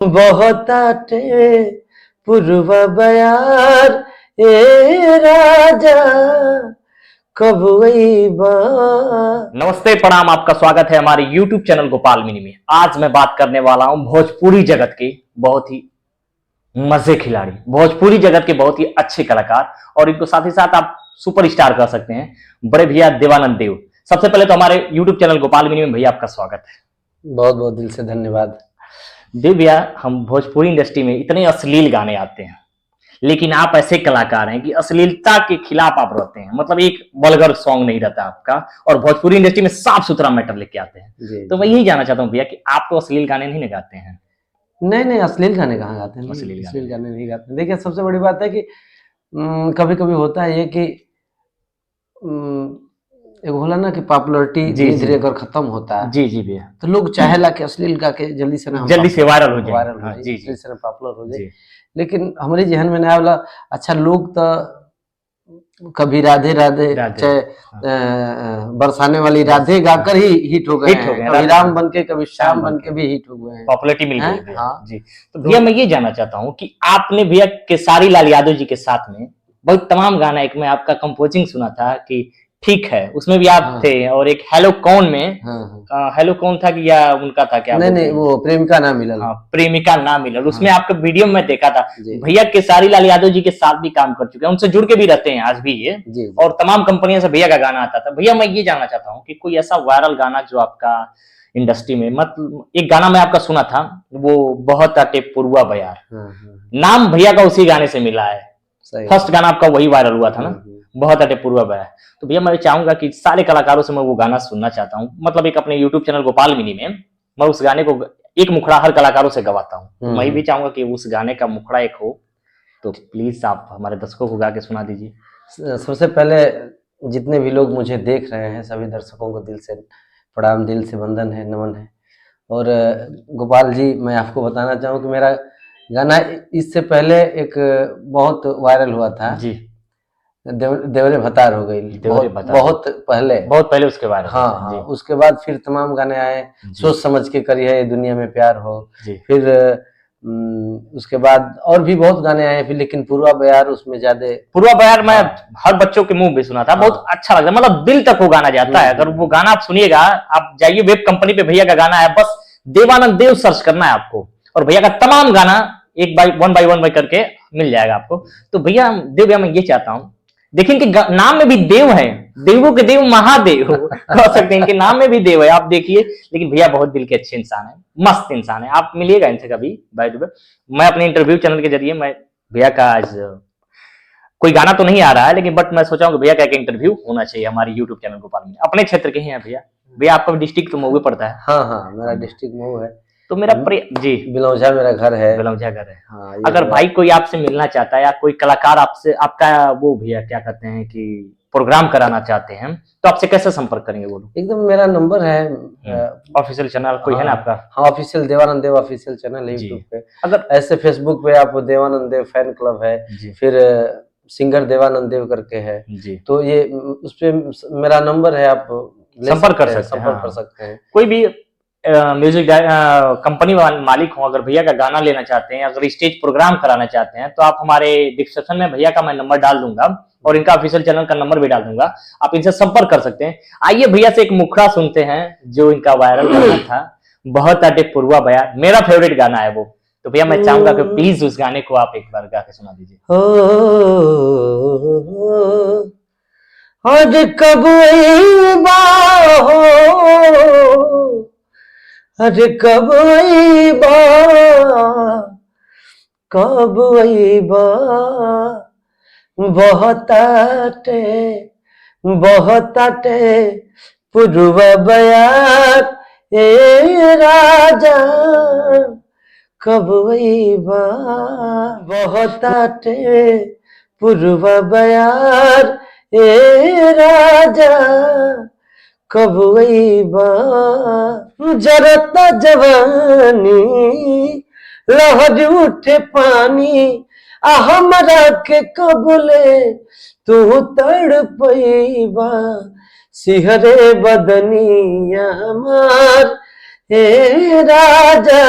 बहुत आटे पूर्व बयार ए राजा कब अइबा। नमस्ते प्रणाम, आपका स्वागत है हमारे YouTube चैनल गोपाल मिनी में। आज मैं बात करने वाला हूं भोजपुरी जगत के बहुत ही मजे खिलाड़ी, भोजपुरी जगत के बहुत ही अच्छे कलाकार, और इनको साथ ही साथ आप सुपरस्टार कह सकते हैं, बड़े भैया देवानंद देव। सबसे पहले तो हमारे YouTube चैनल गोपाल मिनी में भैया आपका स्वागत है। बहुत बहुत दिल से धन्यवाद। देव भैया, हम भोजपुरी इंडस्ट्री में इतने अश्लील गाने आते हैं, लेकिन आप ऐसे कलाकार हैं कि अश्लीलता के खिलाफ आप रहते हैं। मतलब एक वल्गर सॉन्ग नहीं रहता आपका, और भोजपुरी इंडस्ट्री में साफ सुथरा मैटर लेके आते हैं। तो मैं यही जानना चाहता हूँ भैया कि आप तो अश्लील गाने नहीं गाते हैं। नहीं, अश्लील गाने कहाँ गाते हैं, अश्लील गाने नहीं गाते। देखिए, सबसे बड़ी बात है कि कभी कभी होता है ये कि एक बोला ना कि पॉपुलरिटी धीरे धीरे अगर खत्म होता है जी भैया, तो लोग चाहेला कि अश्लील गा के जल्दी से ना जल्दी से वायरल हो जाए, जल्दी से पॉपुलर हो जाए। लेकिन हमारे जहन में ना वाला अच्छा, लोग तो कभी राधे राधे चाहे बरसाने वाली राधे गाकर ही हिट हो गए हैं, कभी राम बन के कभी श्याम बन के भी हिट हो गए हैं, पॉपुलरिटी मिल गई। हाँ जी। तो भैया मैं ये जानना चाहता हूँ कि आपने भैया केसारी लाल यादव जी के साथ में बहुत तमाम गाना, एक मैं आपका कंपोजिंग सुना था कि ठीक है, उसमें भी आप थे, और एक हेलो कौन में हेलो कौन था कि या उनका था क्या? नहीं, वो प्रेमिका ना मिलल। हाँ, प्रेमिका ना मिलल। उसमें आपका वीडियो में देखा था। भैया केसारी लाल यादव जी के साथ भी काम कर चुके हैं, उनसे जुड़ के भी रहते हैं आज भी ये, और तमाम कंपनियों से भैया का गाना आता था। भैया मैं ये जानना चाहता हूँ कि कोई ऐसा वायरल गाना जो आपका इंडस्ट्री में, मतलब एक गाना मैं आपका सुना था, वो बहुत आटे पुरवा बयार, नाम भैया का उसी गाने से मिला है। फर्स्ट गाना आपका वही वायरल हुआ था ना, बहुत अटे पूर्वा बयार। तो भैया मैं चाहूंगा कि सारे कलाकारों से मैं वो गाना सुनना चाहता हूँ। मतलब एक अपने YouTube चैनल गोपाल मिनी में मैं उस गाने को एक मुखड़ा हर कलाकारों से गवाता हूँ। तो मैं भी चाहूंगा कि उस गाने का मुखड़ा एक हो, तो प्लीज आप हमारे दर्शकों को गा के सुना दीजिए। सबसे पहले जितने भी लोग मुझे देख रहे हैं सभी दर्शकों को दिल से प्रणाम, दिल से वंदन है, नमन है। और गोपाल जी, मैं आपको बताना चाहूँ कि मेरा गाना इससे पहले एक बहुत वायरल हुआ था जी, देवरे भतार हो गई, बहुत पहले उसके बारे में। हाँ, उसके बाद फिर तमाम गाने आए, सोच समझ के करी है, दुनिया में प्यार हो, फिर उसके बाद और भी बहुत गाने आए फिर, लेकिन पूर्वा बयार उसमें ज्यादा। पूर्वा बयार मैं हर बच्चों के मुंह पे सुना था, बहुत अच्छा लगा, मतलब दिल तक वो गाना जाता है। अगर वो गाना आप सुनिएगा, आप जाइए वेब कंपनी पे, भैया का गाना है, बस देवानंद देव सर्च करना है आपको, और भैया का तमाम गाना एक वन बाई वन करके मिल जाएगा आपको। तो भैया देव, भैया मैं ये चाहता हूँ, देखिए इनके नाम में भी देव है, देवों के देव महादेव कह सकते हैं, इनके नाम में भी देव है, आप देखिए। लेकिन भैया बहुत दिल के अच्छे इंसान है, मस्त इंसान है, आप मिलिएगा इनसे कभी। बाय द वे, मैं अपने इंटरव्यू चैनल के जरिए मैं भैया का आज कोई गाना तो नहीं आ रहा है, लेकिन बट मैं सोचा हूँ भैया का एक इंटरव्यू होना चाहिए हमारे यूट्यूब चैनल गोपाल में। अपने क्षेत्र के ही हैं भैया। भैया आपका डिस्ट्रिक्ट तो मऊ पड़ता है? हाँ, मेरा डिस्ट्रिक्ट मऊ है। तो मेरा जी बिलौजा मेरा घर है। बिलौजा घर है। हाँ, अगर भाई कोई आपसे मिलना चाहता है, या कोई कलाकार आपसे आपका वो भैया क्या कहते हैं कि प्रोग्राम कराना चाहते हैं, तो आपसे कैसे संपर्क करेंगे बोलो? एकदम मेरा नंबर है, ऑफिशियल चैनल कोई है ना आपका? हाँ, ऑफिशियल देवानंद देव ऑफिशियल चैनल है यूट्यूब पे। अगर ऐसे फेसबुक पे आप देवानंद देव फैन क्लब है, फिर सिंगर देवानंद देव करके है जी, तो ये उस पे मेरा नंबर है, आप संपर्क कर सकते हैं। कोई भी म्यूजिक कंपनी मालिक हो, अगर भैया का गाना लेना चाहते हैं, अगर स्टेज प्रोग्राम कराना चाहते हैं, तो आप हमारे डिस्क्रिप्शन में भैया का मैं नंबर डाल दूंगा, और इनका ऑफिशियल चैनल का नंबर भी डाल दूंगा, आप इनसे संपर्क कर सकते हैं। आइए भैया से एक मुखड़ा सुनते हैं जो इनका वायरल गाना था, बहुत आटे पूर्वा बयार, मेरा फेवरेट गाना है वो। तो भैया मैं चाहूंगा कि प्लीज उस गाने को आप एक बार गा के सुना दीजिए। आज कब अरे कब अइबा, कब अइबा, बहुत आटे पूर्वा बयार ए राजा कब अइबा, बहुत आटे पूर्वा बयार ए राजा कब अइबा, जरता जवानी लहर उठे पानी, आ हमरा के कबले तू तड़पइबा, सिहरे बदनिया हमार हे राजा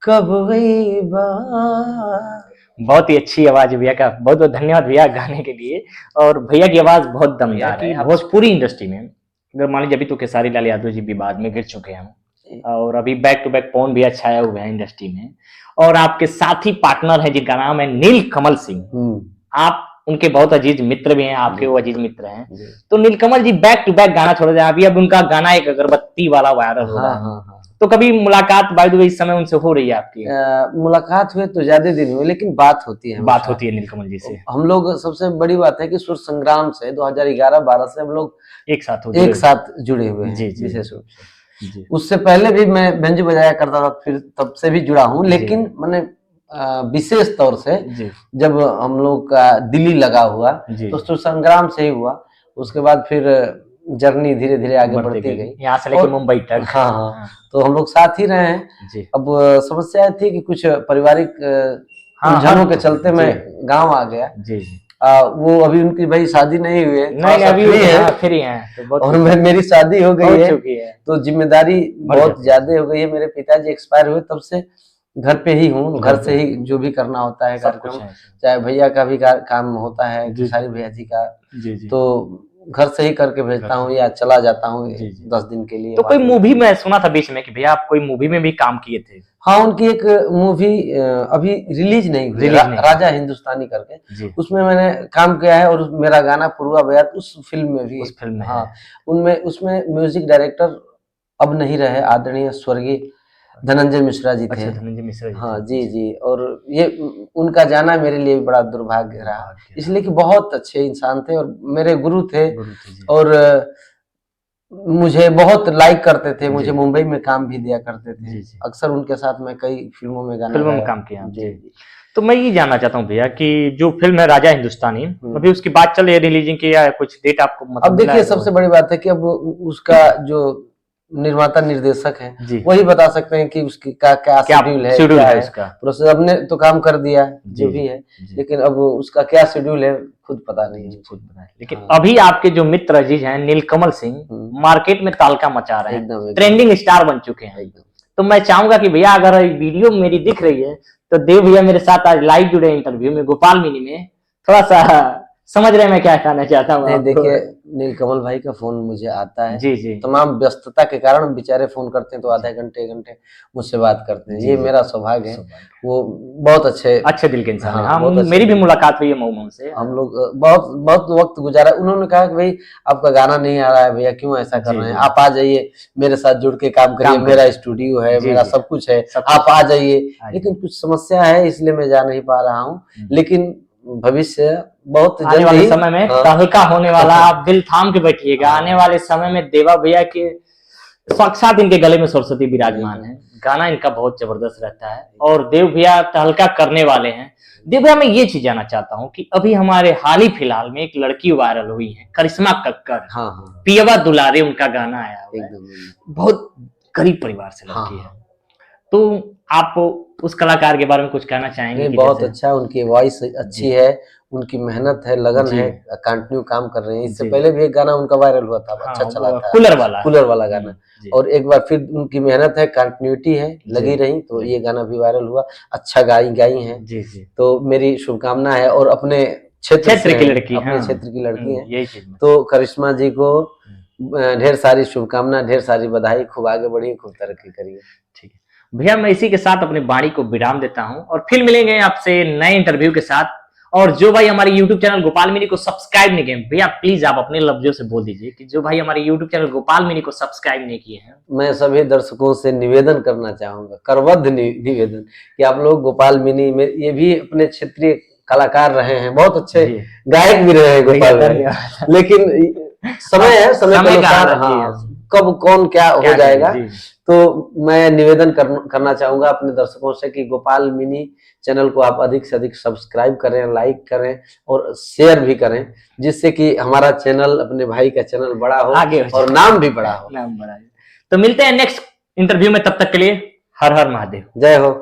कब गई बात। बहुत ही अच्छी आवाज है भैया का, बहुत बहुत धन्यवाद भैया गाने के लिए। और भैया की आवाज बहुत दमदार है। भोजपुरी इंडस्ट्री में अगर मान लीजिए अभी तो खेसारी लाल यादव जी विवाद में गिर चुके हैं और अभी बैक टू बैक पवन भैया छाया हुए हैं इंडस्ट्री में, और आपके साथी पार्टनर है जिनका नाम है नीलकमल सिंह। आप उनके बहुत अजीज मित्र भी हैं, आपके वो अजीज मित्र हैं। तो नीलकमल जी बैक टू बैक गाना छोड़ रहे हैं। अभी अब उनका गाना एक अगरबत्ती वाला वायरल हो रहा है। तो कभी मुलाकात बाय द वे इस समय उनसे हो रही है आपकी? मुलाकात हुए तो ज्यादा दिन हुए, लेकिन बात होती है, बात होती है नीलकमल जी से। हम लोग सबसे बड़ी बात है कि सुर संग्राम से 2011-12 से हम लोग एक साथ जुड़े हुए हैं विशेष रूप से। उससे पहले भी मैं बेंजो बजाया करता था, फिर तब से भी जुड़ा हूँ, लेकिन मैंने विशेष तौर से जब हम लोग का दिल्ली लगा हुआ तो सुर संग्राम से ही हुआ। उसके बाद फिर जर्नी धीरे धीरे आगे बढ़ती गई, यहाँ से लेकर मुंबई तक। हाँ, तो हम लोग साथ ही रहे हैं। अब समस्या थी कि कुछ पारिवारिक उलझनों के चलते मैं गांव आ गया। वो अभी उनकी भाई शादी नहीं हुई है, नहीं अभी फ्री हैं, और मेरी शादी हो गई है, तो जिम्मेदारी बहुत ज्यादा हो गई है। मेरे पिताजी एक्सपायर हुए, तब से घर पे ही हूँ, घर से ही जो भी करना होता है कार्यक्रम, चाहे भैया का भी काम होता है, खेसारी भैया जी का, तो घर से ही करके भेजता हूँ या चला जाता हूँ 10 दिन के लिए। तो कोई मूवी में सुना था बीच में कि भैया आप कोई मूवी में भी काम किए थे? हाँ, उनकी एक मूवी अभी रिलीज नहीं हुई, राजा हिंदुस्तानी करके, उसमें मैंने काम किया है, और मेरा गाना पूर्वा बयात उस फिल्म में भी, उस फिल्म में, हाँ, उसमें म्यूजिक डायरेक्टर अब नहीं रहे, आदरणीय स्वर्गीय धनंजय मिश्रा जी थे। धनंजय मिश्रा जी, हाँ जी, और ये उनका जाना मेरे लिए बड़ा दुर्भाग्य रहा, इसलिए कि बहुत अच्छे इंसान थे और मेरे गुरु थे, और मुझे बहुत लाइक करते थे, मुझे मुंबई में काम भी दिया करते थे। अक्सर उनके साथ मैं कई फिल्मों में काम किया। तो मैं ये जानना चाहता हूँ भैया कि जो फिल्म है राजा हिंदुस्तानी, अभी उसकी बात चल रही है रिलीजिंग की, या कुछ डेट आपको मतलब? अब देखिए, सबसे बड़ी बात है कि अब उसका जो निर्माता निर्देशक है वही बता सकते हैं कि उसकी क्या शेड्यूल है उसका। प्रोसेस हमने तो काम कर दिया जो भी है, लेकिन अब उसका क्या शेड्यूल है खुद पता नहीं है। लेकिन अभी आपके जो मित्र अजीज हैं नीलकमल सिंह मार्केट में तालका मचा रहे हैं, ट्रेंडिंग स्टार बन चुके हैं। तो मैं चाहूंगा कि भैया अगर वीडियो मेरी दिख रही है तो देव भैया मेरे साथ आज लाइव जुड़े इंटरव्यू में गोपाल मिनी में, थोड़ा सा समझ रहे हैं मैं क्या कहना चाहता हूँ। देखिए, नीलकमल भाई का फोन मुझे आता है, तमाम व्यस्तता के कारण बेचारे फोन करते हैं तो आधे घंटे मुझसे बात करते हैं, ये मेरा सौभाग्य है। वो बहुत अच्छे दिल के इंसान है। हाँ, मेरी भी मुलाकात हुई है मऊ से, हम लोग बहुत वक्त गुजारा। उन्होंने कहा कि भाई आपका गाना नहीं आ रहा है भैया, क्यों ऐसा कर रहे हैं, आप आ जाइए मेरे साथ जुड़ के काम करिए, मेरा स्टूडियो है, मेरा सब कुछ है, आप आ जाइए। लेकिन कुछ समस्या है इसलिए मैं जा नहीं पा रहा हूँ, लेकिन भविष्य बहुत आने वाले समय में तहलका होने वाला, आप दिल थाम के बैठिएगा। आने वाले समय में देवा भैया के साक्षात इनके गले में सरस्वती विराजमान है, गाना इनका बहुत जबरदस्त रहता है और देव भैया तहलका करने वाले हैं। देव भैया, मैं ये चीज जानना चाहता हूँ कि अभी हमारे हाल ही फिलहाल में एक लड़की वायरल हुई है, करिश्मा कक्कर, पियवा दुलारे उनका गाना आया है, बहुत गरीब परिवार से लड़की है। तो आप उस कलाकार के बारे में कुछ कहना चाहेंगे? बहुत अच्छा, उनकी वॉइस अच्छी है, उनकी मेहनत है, लगन है, कंटिन्यू काम कर रहे हैं। इससे पहले भी एक गाना उनका वायरल हुआ था, अच्छा चला था, कूलर वाला गाना, और एक बार फिर उनकी मेहनत है, कंटिन्यूटी है, लगी रही तो ये गाना भी वायरल हुआ। अच्छा गाई है, तो मेरी शुभकामना है। और अपने क्षेत्र की लड़की, अपने क्षेत्र की लड़की है, तो करिश्मा जी को ढेर सारी शुभकामना, ढेर सारी बधाई, खूब आगे बढ़िए, खूब तरक्की करिए। ठीक है भैया, मैं इसी के साथ अपनी वाणी को विराम देता हूं और फिर मिलेंगे आपसे नए इंटरव्यू के साथ। और जो भाई हमारे YouTube चैनल गोपाल मिनी को सब्सक्राइब नहीं किए, भैया प्लीज आप अपने लफ्जों से बोल दीजिए कि जो भाई हमारे YouTube चैनल गोपाल मिनी को सब्सक्राइब नहीं किए हैं। मैं सभी दर्शकों से निवेदन करना चाहूंगा, करबद्ध निवेदन, कि आप लोग गोपाल मिनी में, ये भी अपने क्षेत्रीय कलाकार रहे हैं, बहुत अच्छे गायक भी रहे हैं गोपाल, लेकिन समय है, समय के अनुसार कब कौन क्या हो जाएगा। तो मैं निवेदन करना चाहूंगा अपने दर्शकों से कि गोपाल मिनी चैनल को आप अधिक से अधिक सब्सक्राइब करें, लाइक करें और शेयर भी करें, जिससे कि हमारा चैनल, अपने भाई का चैनल बड़ा हो और नाम भी बड़ा हो। तो मिलते हैं नेक्स्ट इंटरव्यू में, तब तक के लिए हर हर महादेव, जय हो।